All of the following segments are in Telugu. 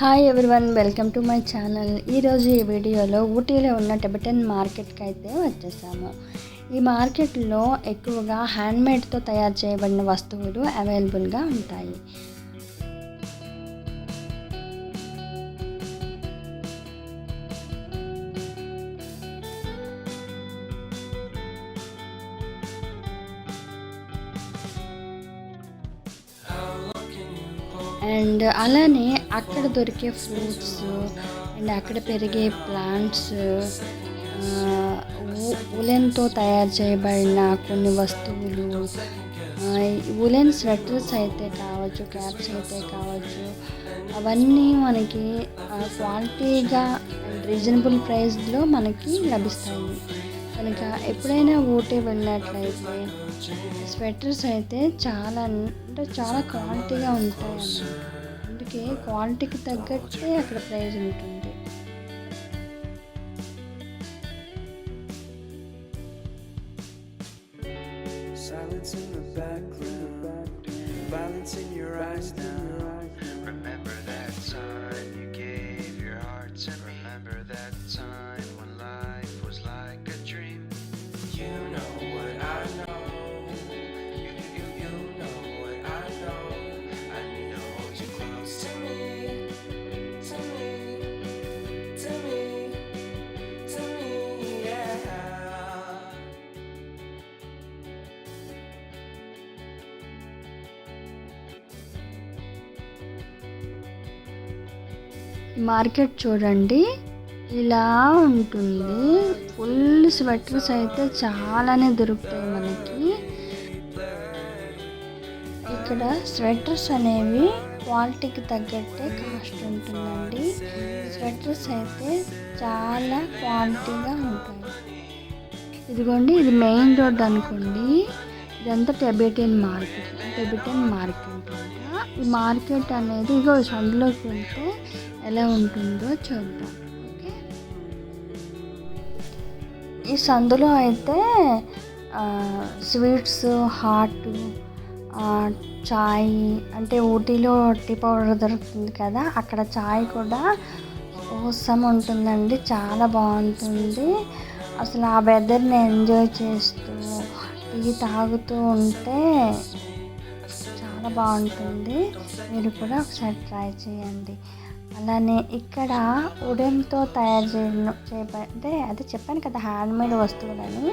Hi everyone, welcome to my channel. ఈరోజు ఈ వీడియోలో ఊటీలో ఉన్న టిబెటన్ మార్కెట్కి అయితే వచ్చేసాము. ఈ మార్కెట్లో ఎక్కువగా హ్యాండ్మేడ్తో తయారు చేయబడిన వస్తువులు అవైలబుల్గా ఉంటాయి. అండ్ అలానే అక్కడ దొరికే ఫ్రూట్స్ అండ్ అక్కడ పెరిగే ప్లాంట్స్, ఉలెన్తో తయారు చేయబడిన కొన్ని వస్తువులు, ఉలెన్ స్వెటర్స్ అయితే కావచ్చు, క్యాప్స్ అయితే కావచ్చు, అవన్నీ మనకి క్వాలిటీగా అండ్ రీజనబుల్ ప్రైస్లో మనకి లభిస్తాయి. కనుక ఎప్పుడైనా ఊటీ వెళ్ళినట్లయితే స్వెటర్స్ అయితే చాలా క్వాలిటీగా ఉంటాయి అన్నమాట. అందుకే క్వాలిటీకి తగ్గట్టే అక్కడ ప్రైస్ ఉంటుంది. Silence in the background, violence in your eyes now. Remember that time you gave your heart to me. Remember that time when life was like a dream. You know what I know. You know what I know. I need to hold you close to me, to me, to me, to me, yeah. Market చూడండి, ఇలా ఉంటుంది. ఫుల్ స్వెటర్స్ అయితే చాలానే దొరుకుతాయి మనకి. ఇక్కడ స్వెటర్స్ అనేవి క్వాలిటీకి తగ్గట్టే కాస్ట్ ఉంటుందండి. స్వెటర్స్ అయితే చాలా క్వాలిటీగా ఉంటాయి. ఇదిగోండి, ఇది మెయిన్ రోడ్ అనుకోండి. ఇదంతా టిబెటన్ మార్కెట్ అంట. ఈ మార్కెట్ అనేది ఇగో సందులోకి వెళ్తే ఎలా ఉంటుందో చూద్దాం. ఓకే, ఈ సందులో అయితే స్వీట్స్, హాట్, చాయ్, అంటే ఊటీలో టీ పౌడర్ దొరుకుతుంది కదా, అక్కడ చాయ్ కూడా అవసరం ఉంటుందండి. చాలా బాగుంటుంది. అసలు ఆ వెదర్ని ఎంజాయ్ చేస్తూ టీ తాగుతూ ఉంటే చాలా బాగుంటుంది. మీరు కూడా ఒకసారి ట్రై చేయండి. అలానే ఇక్కడ ఉడెన్తో తయారు అంటే అదే చెప్పాను కదా, హ్యాండ్మేడ్ వస్తువులని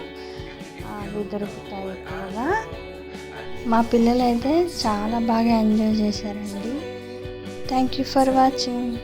అవి దొరుకుతాయి ఎక్కువగా. మా పిల్లలు అయితే చాలా బాగా ఎంజాయ్ చేశారండి. Thank you for watching.